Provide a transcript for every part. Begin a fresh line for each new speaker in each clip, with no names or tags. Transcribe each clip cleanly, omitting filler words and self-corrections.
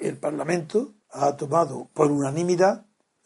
el Parlamento ha tomado por unanimidad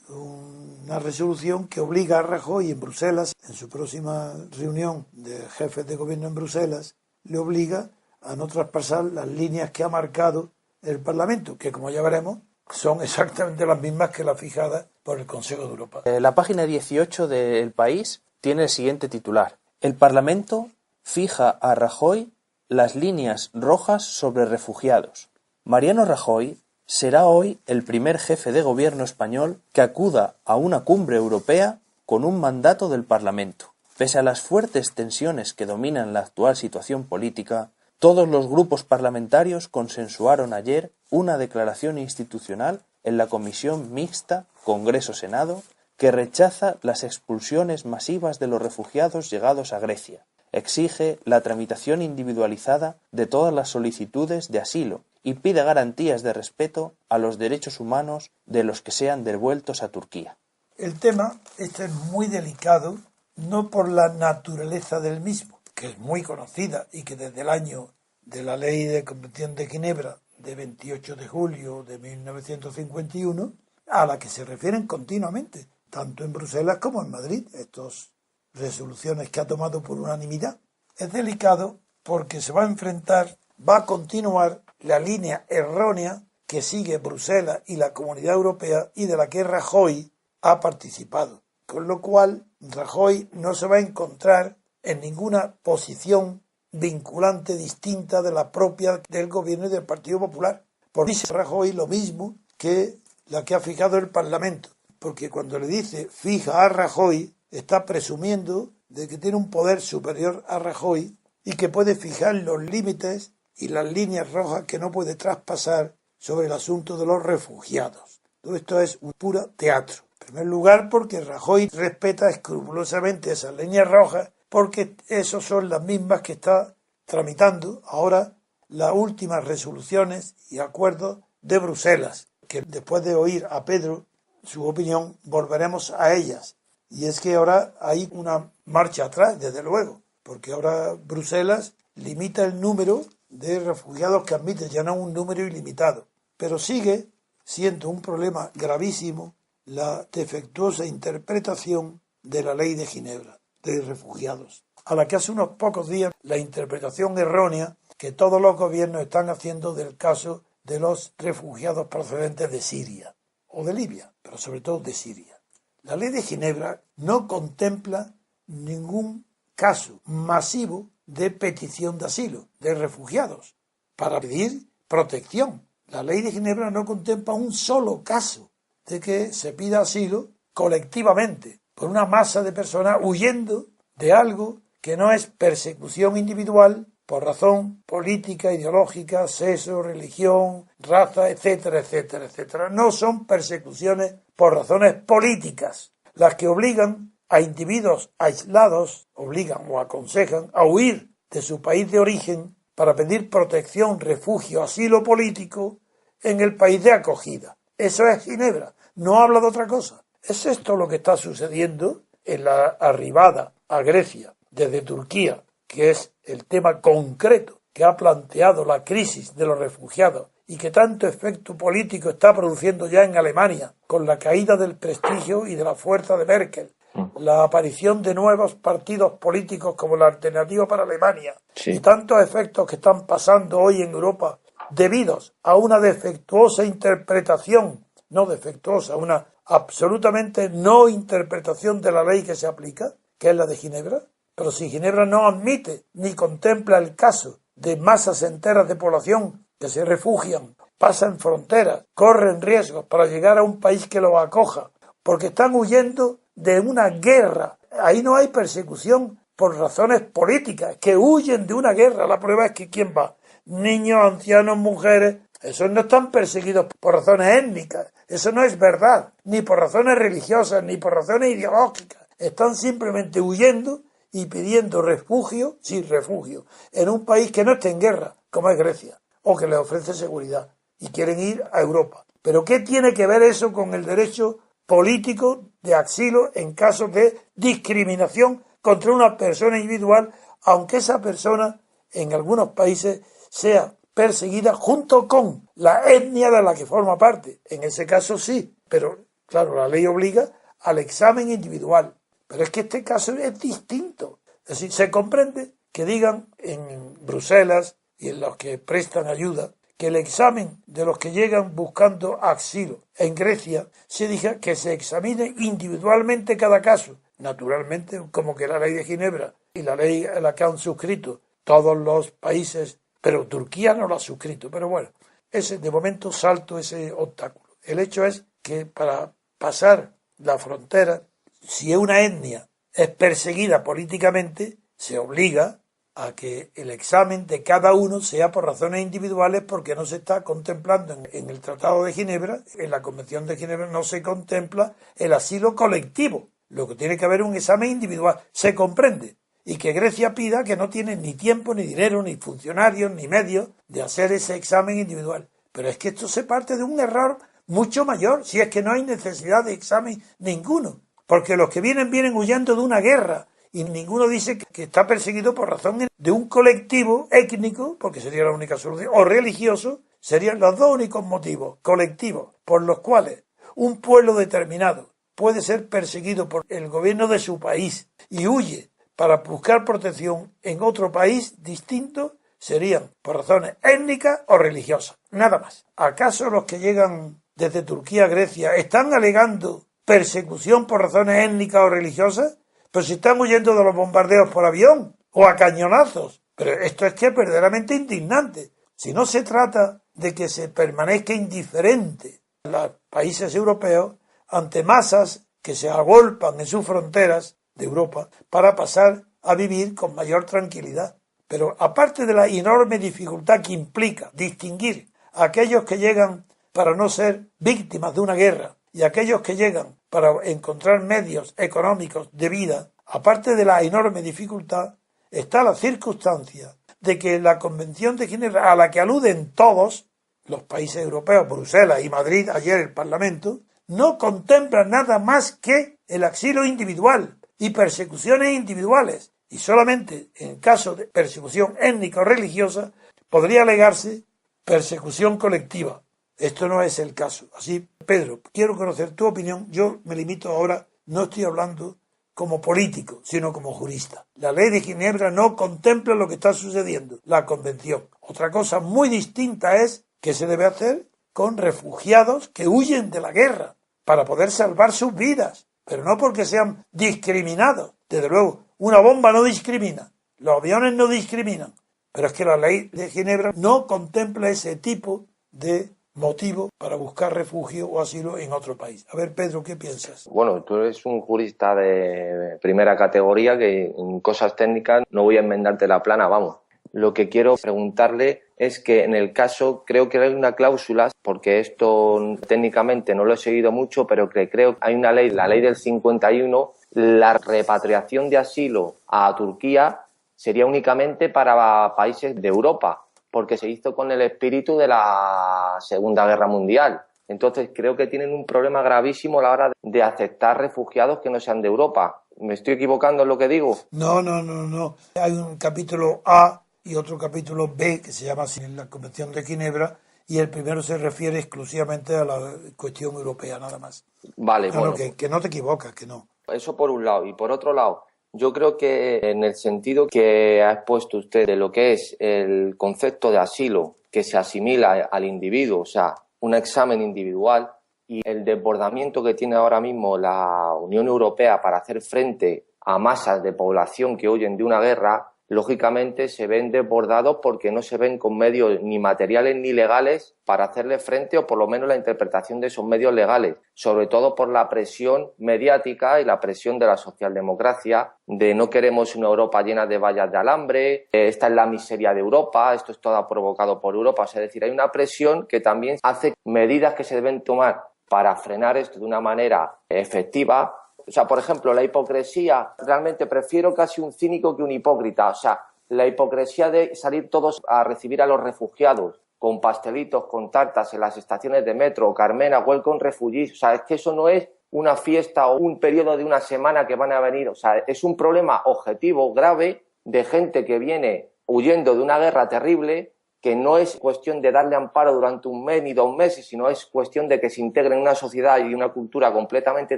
una resolución que obliga a Rajoy en Bruselas, en su próxima reunión de jefes de gobierno en Bruselas, le obliga a no traspasar las líneas que ha marcado el Parlamento, que como ya veremos son exactamente las mismas que las fijadas por el Consejo de Europa.
La página 18 del País tiene el siguiente titular: El Parlamento fija a Rajoy las líneas rojas sobre refugiados. Mariano Rajoy será hoy el primer jefe de gobierno español que acuda a una cumbre europea con un mandato del Parlamento. Pese a las fuertes tensiones que dominan la actual situación política, todos los grupos parlamentarios consensuaron ayer una declaración institucional en la Comisión Mixta Congreso-Senado que rechaza las expulsiones masivas de los refugiados llegados a Grecia. Exige la tramitación individualizada de todas las solicitudes de asilo y pide garantías de respeto a los derechos humanos de los que sean devueltos a Turquía.
El tema este es muy delicado, no por la naturaleza del mismo, que es muy conocida y que desde el año de la Ley de Convención de Ginebra de 28 de julio de 1951, a la que se refieren continuamente, tanto en Bruselas como en Madrid, estas resoluciones que ha tomado por unanimidad. Es delicado porque se va a enfrentar, va a continuar la línea errónea que sigue Bruselas y la Comunidad Europea y de la que Rajoy ha participado. Con lo cual, Rajoy no se va a encontrar en ninguna posición vinculante distinta de la propia del gobierno y del Partido Popular. Porque dice Rajoy lo mismo que la que ha fijado el Parlamento. Porque cuando le dice fija a Rajoy, está presumiendo de que tiene un poder superior a Rajoy y que puede fijar los límites y las líneas rojas que no puede traspasar sobre el asunto de los refugiados. Todo esto es un puro teatro. En primer lugar, porque Rajoy respeta escrupulosamente esas líneas rojas, porque esas son las mismas que está tramitando ahora las últimas resoluciones y acuerdos de Bruselas, que después de oír a Pedro su opinión, volveremos a ellas. Y es que ahora hay una marcha atrás, desde luego, porque ahora Bruselas limita el número de refugiados que admite, ya no un número ilimitado. Pero sigue siendo un problema gravísimo la defectuosa interpretación de la Ley de Ginebra de refugiados, a la que hace unos pocos días la interpretación errónea que todos los gobiernos están haciendo del caso de los refugiados procedentes de Siria o de Libia, pero sobre todo de Siria. La Ley de Ginebra no contempla ningún caso masivo de petición de asilo, de refugiados, para pedir protección. La Ley de Ginebra no contempla un solo caso de que se pida asilo colectivamente por una masa de personas huyendo de algo que no es persecución individual por razón política, ideológica, sexo, religión, raza, etcétera, etcétera, etcétera. No son persecuciones por razones políticas, las que obligan a individuos aislados, obligan o aconsejan a huir de su país de origen para pedir protección, refugio, asilo político en el país de acogida. Eso es Ginebra, no habla de otra cosa. ¿Es esto lo que está sucediendo en la arribada a Grecia desde Turquía, que es el tema concreto que ha planteado la crisis de los refugiados y que tanto efecto político está produciendo ya en Alemania, con la caída del prestigio y de la fuerza de Merkel, la aparición de nuevos partidos políticos como la Alternativa para Alemania, y tantos efectos que están pasando hoy en Europa debidos a una defectuosa interpretación, no defectuosa, una absolutamente no interpretación de la ley que se aplica, que es la de Ginebra. Pero si Ginebra no admite ni contempla el caso de masas enteras de población que se refugian, pasan fronteras, corren riesgos para llegar a un país que los acoja, porque están huyendo de una guerra. Ahí no hay persecución por razones políticas, que huyen de una guerra. La prueba es que ¿quién va? Niños, ancianos, mujeres. Esos no están perseguidos por razones étnicas. Eso no es verdad. Ni por razones religiosas, ni por razones ideológicas. Están simplemente huyendo y pidiendo refugio, sí, refugio, en un país que no esté en guerra, como es Grecia, o que les ofrece seguridad, y quieren ir a Europa. ¿Pero qué tiene que ver eso con el derecho político de asilo en casos de discriminación contra una persona individual, aunque esa persona en algunos países sea perseguida junto con la etnia de la que forma parte. En ese caso sí, pero claro, la ley obliga al examen individual. Pero es que este caso es distinto. Es decir, se comprende que digan en Bruselas y en los que prestan ayuda que el examen de los que llegan buscando asilo en Grecia se diga que se examine individualmente cada caso. Naturalmente, como que la ley de Ginebra y la ley a la que han suscrito todos los países, pero Turquía no lo ha suscrito. Pero bueno, de momento salto ese obstáculo. El hecho es que para pasar la frontera, si una etnia es perseguida políticamente, se obliga a que el examen de cada uno sea por razones individuales, porque no se está contemplando en el Tratado de Ginebra, en la Convención de Ginebra no se contempla el asilo colectivo, lo que tiene que haber un examen individual, se comprende, y que Grecia pida que no tiene ni tiempo, ni dinero, ni funcionarios, ni medios de hacer ese examen individual. Pero es que esto se parte de un error mucho mayor, si es que no hay necesidad de examen ninguno, porque los que vienen huyendo de una guerra, y ninguno dice que está perseguido por razón de un colectivo étnico, porque sería la única solución, o religioso, serían los dos únicos motivos colectivos por los cuales un pueblo determinado puede ser perseguido por el gobierno de su país y huye para buscar protección en otro país distinto, serían por razones étnicas o religiosas, nada más. ¿Acaso los que llegan desde Turquía a Grecia están alegando persecución por razones étnicas o religiosas? Pero si están huyendo de los bombardeos por avión o a cañonazos. Pero esto es que es verdaderamente indignante. Si no se trata de que se permanezca indiferente a los países europeos ante masas que se agolpan en sus fronteras de Europa para pasar a vivir con mayor tranquilidad. Pero aparte de la enorme dificultad que implica distinguir a aquellos que llegan para no ser víctimas de una guerra y aquellos que llegan para encontrar medios económicos de vida, aparte de la enorme dificultad, está la circunstancia de que la Convención de Ginebra, a la que aluden todos los países europeos, Bruselas y Madrid, ayer el Parlamento, no contempla nada más que el asilo individual y persecuciones individuales. Y solamente en caso de persecución étnica o religiosa podría alegarse persecución colectiva. Esto no es el caso. Así, Pedro, quiero conocer tu opinión. Yo me limito ahora, no estoy hablando como político, sino como jurista. La ley de Ginebra no contempla lo que está sucediendo, la convención. Otra cosa muy distinta es qué se debe hacer con refugiados que huyen de la guerra para poder salvar sus vidas, pero no porque sean discriminados. Desde luego, una bomba no discrimina, los aviones no discriminan, pero es que la ley de Ginebra no contempla ese tipo de motivo para buscar refugio o asilo en otro país. A ver, Pedro, ¿qué piensas?
Bueno, tú eres un jurista de primera categoría que en cosas técnicas no voy a enmendarte la plana, vamos. Lo que quiero preguntarle es que en el caso creo que hay una cláusula, porque esto técnicamente no lo he seguido mucho, pero que creo que hay una ley, la ley del 51, la repatriación de asilo a Turquía sería únicamente para países de Europa, porque se hizo con el espíritu de la Segunda Guerra Mundial. Entonces creo que tienen un problema gravísimo a la hora de aceptar refugiados que no sean de Europa. ¿Me estoy equivocando en lo que digo?
No. Hay un capítulo A y otro capítulo B que se llama así en la Convención de Ginebra, y el primero se refiere exclusivamente a la cuestión europea, nada más.
Vale,
bueno.
Que
no te equivocas, que no.
Eso por un lado. Y por otro lado, yo creo que en el sentido que ha expuesto usted de lo que es el concepto de asilo, que se asimila al individuo, o sea, un examen individual, y el desbordamiento que tiene ahora mismo la Unión Europea para hacer frente a masas de población que huyen de una guerra, lógicamente se ven desbordados porque no se ven con medios ni materiales ni legales para hacerle frente, o por lo menos la interpretación de esos medios legales, sobre todo por la presión mediática y la presión de la socialdemocracia de no queremos una Europa llena de vallas de alambre, esta es la miseria de Europa, esto es todo provocado por Europa. Es decir, hay una presión que también hace medidas que se deben tomar para frenar esto de una manera efectiva. O sea, por ejemplo, la hipocresía, realmente prefiero casi un cínico que un hipócrita. O sea, la hipocresía de salir todos a recibir a los refugiados con pastelitos, con tartas en las estaciones de metro, Carmena, welcome refugees. O sea, es que eso no es una fiesta o un periodo de una semana que van a venir. O sea, es un problema objetivo, grave, de gente que viene huyendo de una guerra terrible que no es cuestión de darle amparo durante un mes ni 2 meses, sino es cuestión de que se integre en una sociedad y una cultura completamente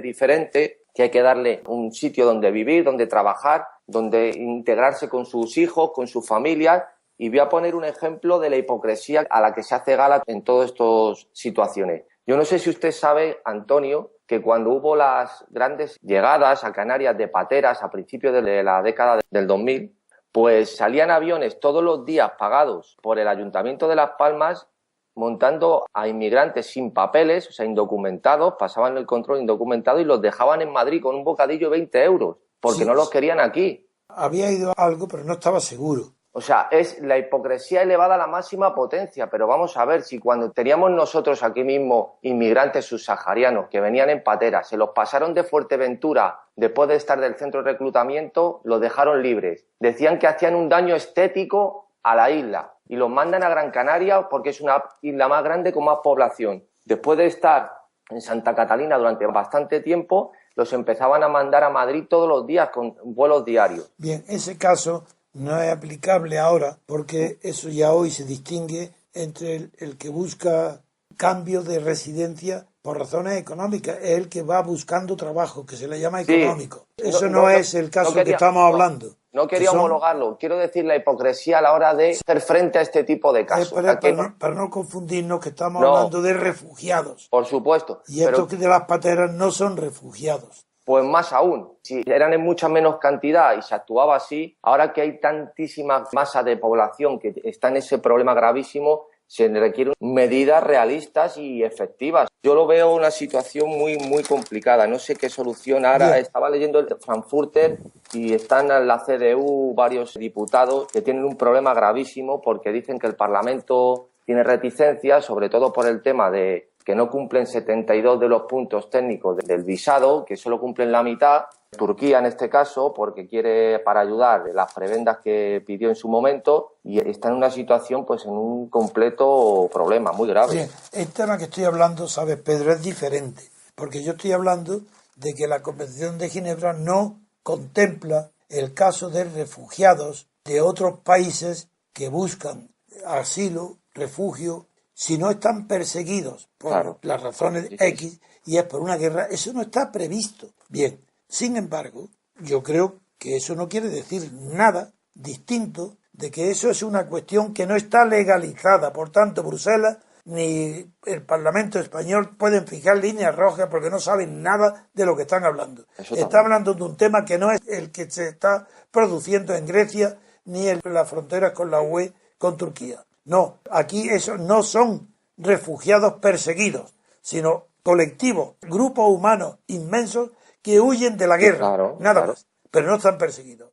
diferente, que hay que darle un sitio donde vivir, donde trabajar, donde integrarse con sus hijos, con sus familias. Y voy a poner un ejemplo de la hipocresía a la que se hace gala en todas estas situaciones. Yo no sé si usted sabe, Antonio, que cuando hubo las grandes llegadas a Canarias de pateras a principios de la década del 2000, pues salían aviones todos los días pagados por el Ayuntamiento de Las Palmas montando a inmigrantes sin papeles, o sea, indocumentados, pasaban el control indocumentados y los dejaban en Madrid con un bocadillo de 20 euros, porque
Sí,
no los querían aquí.
había ido algo, pero no estaba seguro.
O sea, es la hipocresía elevada a la máxima potencia, pero vamos a ver, si cuando teníamos nosotros aquí mismo inmigrantes subsaharianos que venían en pateras, se los pasaron de Fuerteventura después de estar del centro de reclutamiento, los dejaron libres. Decían que hacían un daño estético a la isla y los mandan a Gran Canaria porque es una isla más grande con más población. Después de estar en Santa Catalina durante bastante tiempo, los empezaban a mandar a Madrid todos los días con vuelos diarios.
Bien, ese caso no es aplicable ahora porque eso ya hoy se distingue entre el que busca cambio de residencia por razones económicas, es el que va buscando trabajo, que se le llama
Sí.
económico. Eso no es el caso que estamos hablando.
No quería homologarlo. Quiero decir la hipocresía a la hora de hacer frente a este tipo de casos.
Para no confundirnos que estamos hablando de refugiados.
Por supuesto.
Y estos de las pateras no son refugiados.
Pues más aún, si eran en mucha menos cantidad y se actuaba así, ahora que hay tantísima masa de población que está en ese problema gravísimo, se requieren medidas realistas y efectivas. Yo lo veo una situación muy complicada. No sé qué solución ahora.
Bien.
Estaba leyendo el Frankfurter y están en la CDU varios diputados que tienen un problema gravísimo porque dicen que el Parlamento tiene reticencias, sobre todo por el tema de que no cumplen 72 de los puntos técnicos del visado, que solo cumplen la mitad. Turquía en este caso, porque quiere para ayudar las prebendas que pidió en su momento y está en una situación pues en un completo problema muy grave.
Bien, el tema que estoy hablando, sabes, Pedro, es diferente, porque yo estoy hablando de que la Convención de Ginebra no contempla el caso de refugiados de otros países que buscan asilo, refugio, si no están perseguidos por las razones X y es por una guerra, eso no está previsto. Bien, sin embargo, yo creo que eso no quiere decir nada distinto de que eso es una cuestión que no está legalizada. Por tanto, Bruselas ni el Parlamento español pueden fijar líneas rojas porque no saben nada de lo que están hablando. Están hablando de un tema que no es el que se está produciendo en Grecia ni en las fronteras con la UE con Turquía. No, aquí esos no son refugiados perseguidos, sino colectivos, grupos humanos inmensos que huyen de la guerra, nada más, pero no están perseguidos.